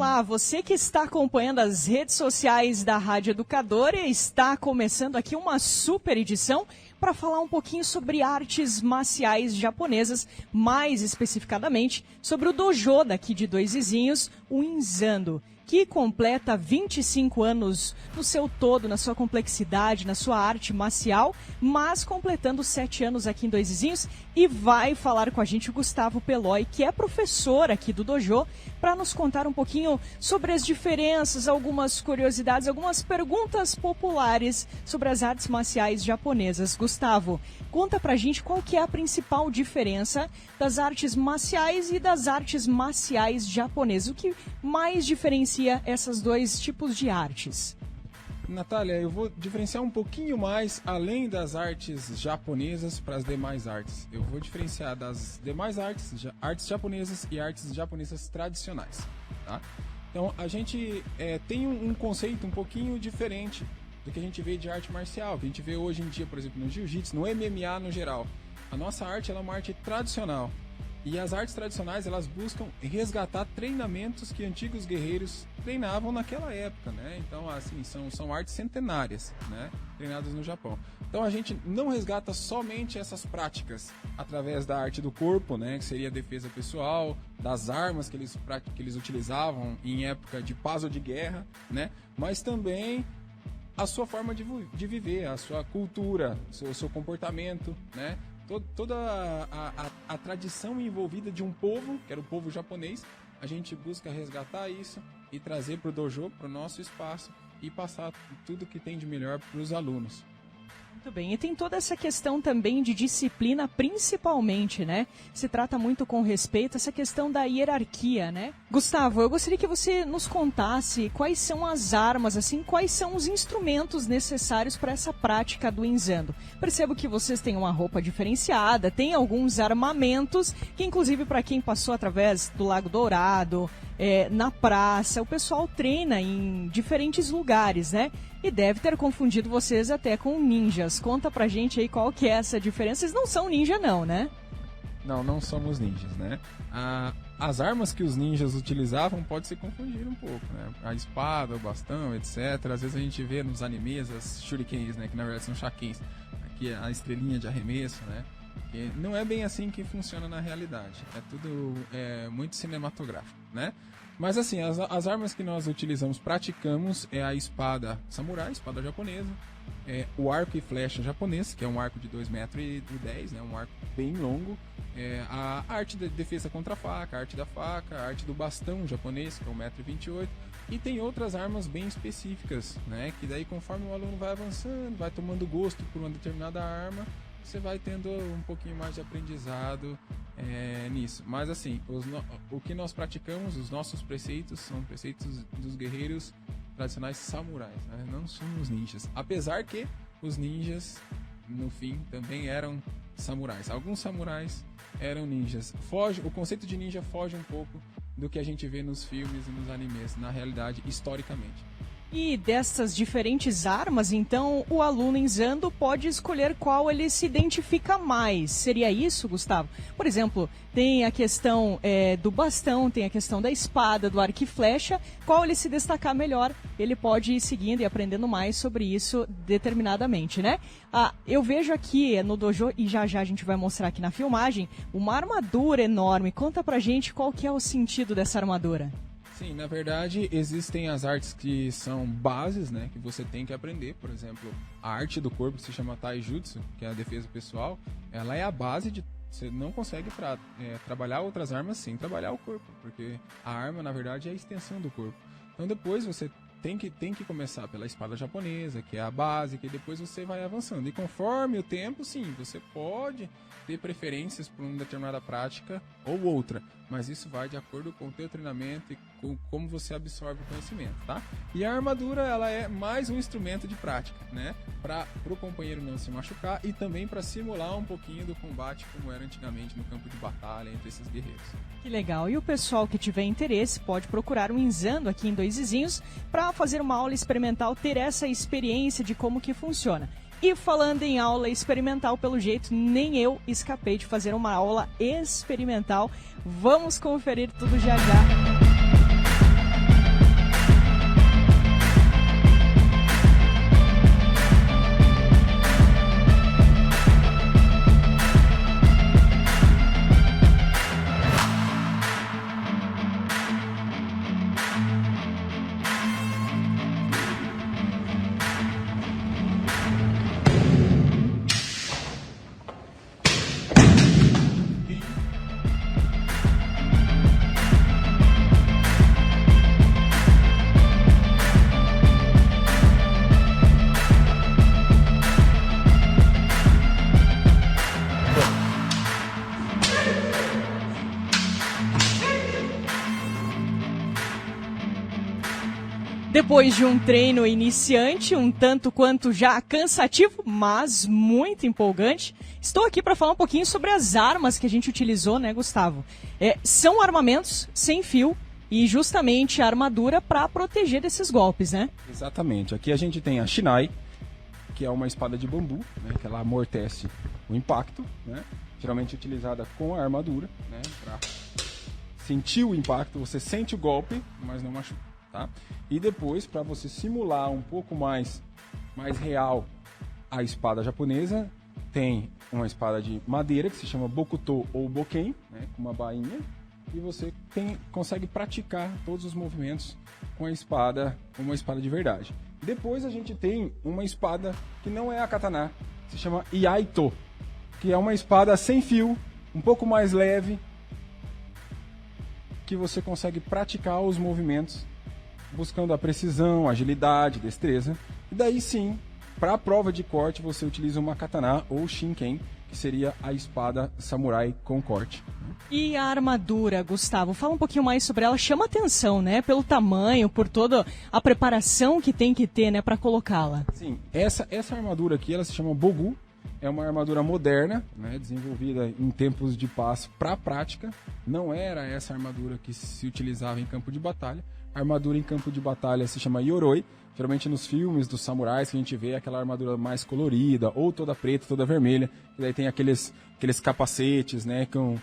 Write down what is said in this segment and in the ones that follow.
Olá, você que está acompanhando as redes sociais da Rádio Educadora, está começando aqui uma super edição para falar um pouquinho sobre artes marciais japonesas, mais especificadamente sobre o dojo daqui de Dois Vizinhos, o Inzando, que completa 25 anos no seu todo, na sua complexidade, na sua arte marcial, mas completando 7 anos aqui em Dois Vizinhos, e vai falar com a gente o Gustavo Peloy, que é professor aqui do dojo, para nos contar um pouquinho sobre as diferenças, algumas curiosidades, algumas perguntas populares sobre as artes marciais japonesas. Gustavo, conta pra gente qual que é a principal diferença das artes marciais e das artes marciais japonesas. O que mais diferencia esses dois tipos de artes? Natália, eu vou diferenciar um pouquinho mais, além das artes japonesas, para as demais artes. Eu vou diferenciar das demais artes, artes japonesas e artes japonesas tradicionais. Tá? Então, a gente tem um conceito um pouquinho diferente do que a gente vê de arte marcial, que a gente vê hoje em dia, por exemplo, no jiu-jitsu, no MMA no geral. A nossa arte ela é uma arte tradicional. E as artes tradicionais, elas buscam resgatar treinamentos que antigos guerreiros treinavam naquela época, né? Então, assim, são artes centenárias, né? Treinadas no Japão. Então, a gente não resgata somente essas práticas através da arte do corpo, né? Que seria a defesa pessoal, das armas que eles utilizavam em época de paz ou de guerra, né? Mas também a sua forma de viver, a sua cultura, o seu comportamento, né? Toda a tradição envolvida de um povo, que era o povo japonês, a gente busca resgatar isso e trazer para o dojo, para o nosso espaço, e passar tudo que tem de melhor para os alunos. Muito bem, e tem toda essa questão também de disciplina, principalmente, né? Se trata muito com respeito a essa questão da hierarquia, né? Gustavo, eu gostaria que você nos contasse quais são as armas, assim, quais são os instrumentos necessários para essa prática do Inzando. Percebo que vocês têm uma roupa diferenciada, tem alguns armamentos, que inclusive para quem passou através do Lago Dourado, na praça, o pessoal treina em diferentes lugares, né? E deve ter confundido vocês até com ninjas. Conta pra gente aí qual que é essa diferença. Vocês não são ninja não, né? Não somos ninjas, né? As armas que os ninjas utilizavam pode se confundir um pouco, né? A espada, o bastão, etc. Às vezes a gente vê nos animes as shurikens, né? Que na verdade são shakens. Aqui é a estrelinha de arremesso, né? Que não é bem assim que funciona na realidade. É tudo muito cinematográfico, né? Mas assim, as armas que nós utilizamos, praticamos, é a espada samurai, espada japonesa, o arco e flecha japonês, que é um arco de 2,10 metros, né, um arco bem longo, a arte de defesa contra a faca, a arte da faca, a arte do bastão japonês, que é 1,28 m, e tem outras armas bem específicas, né, que daí conforme o aluno vai avançando, vai tomando gosto por uma determinada arma, você vai tendo um pouquinho mais de aprendizado nisso. Mas assim, o que nós praticamos, os nossos preceitos, são preceitos dos guerreiros tradicionais samurais, né? Não somos ninjas. Apesar que os ninjas, no fim, também eram samurais. Alguns samurais eram ninjas. O conceito de ninja foge um pouco do que a gente vê nos filmes e nos animes, na realidade, historicamente. E dessas diferentes armas, então, o aluno Inzando pode escolher qual ele se identifica mais. Seria isso, Gustavo? Por exemplo, tem a questão do bastão, tem a questão da espada, do arco e flecha. Qual ele se destacar melhor, ele pode ir seguindo e aprendendo mais sobre isso determinadamente, né? Eu vejo aqui no dojo, e já a gente vai mostrar aqui na filmagem, uma armadura enorme. Conta pra gente qual que é o sentido dessa armadura. Sim, na verdade existem as artes que são bases, né, que você tem que aprender. Por exemplo, a arte do corpo, que se chama Taijutsu, que é a defesa pessoal, ela é a base de... Você não consegue trabalhar outras armas sem trabalhar o corpo, porque a arma, na verdade, é a extensão do corpo. Então depois você tem que começar pela espada japonesa, que é a base, que depois você vai avançando. E conforme o tempo, sim, você pode ter preferências por uma determinada prática ou outra, mas isso vai de acordo com o teu treinamento e com como você absorve o conhecimento, tá? E a armadura, ela é mais um instrumento de prática, né? Para o companheiro não se machucar e também para simular um pouquinho do combate como era antigamente no campo de batalha entre esses guerreiros. Que legal! E o pessoal que tiver interesse pode procurar o Inzando aqui em Dois Vizinhos para fazer uma aula experimental, ter essa experiência de como que funciona. E falando em aula experimental, pelo jeito, nem eu escapei de fazer uma aula experimental. Vamos conferir tudo já já. Depois de um treino iniciante, um tanto quanto já cansativo, mas muito empolgante, estou aqui para falar um pouquinho sobre as armas que a gente utilizou, né, Gustavo? São armamentos sem fio e justamente a armadura para proteger desses golpes, né? Exatamente. Aqui a gente tem a Shinai, que é uma espada de bambu, né, que ela amortece o impacto, né, geralmente utilizada com a armadura, né, para sentir o impacto, você sente o golpe, mas não machuca. Tá? E depois, para você simular um pouco mais real a espada japonesa, tem uma espada de madeira que se chama Bokuto ou Boken, né, com uma bainha, e você consegue praticar todos os movimentos com a espada, como uma espada de verdade. Depois a gente tem uma espada que não é a katana, se chama Iaito, que é uma espada sem fio, um pouco mais leve, que você consegue praticar os movimentos buscando a precisão, agilidade, destreza. E daí sim, para a prova de corte, você utiliza uma katana ou shinken, que seria a espada samurai com corte. E a armadura, Gustavo, fala um pouquinho mais sobre ela. Chama atenção, né? Pelo tamanho, por toda a preparação que tem que ter, né, para colocá-la. Sim, essa armadura aqui, ela se chama Bogu. É uma armadura moderna, né, desenvolvida em tempos de paz para a prática. Não era essa armadura que se utilizava em campo de batalha. A armadura em campo de batalha se chama Yoroi. Geralmente nos filmes dos samurais que a gente vê aquela armadura mais colorida, ou toda preta, toda vermelha. E daí tem aqueles capacetes, né, com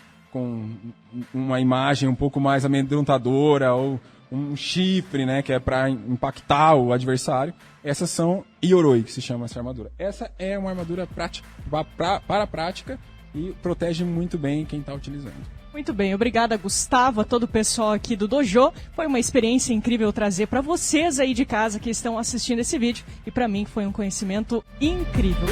uma imagem um pouco mais amedrontadora, ou um chifre, né, que é para impactar o adversário. Essas são Yoroi, que se chama essa armadura. Essa é uma armadura prática, para a prática, e protege muito bem quem está utilizando. Muito bem, obrigada, Gustavo, a todo o pessoal aqui do Dojo. Foi uma experiência incrível trazer para vocês aí de casa que estão assistindo esse vídeo, e para mim foi um conhecimento incrível.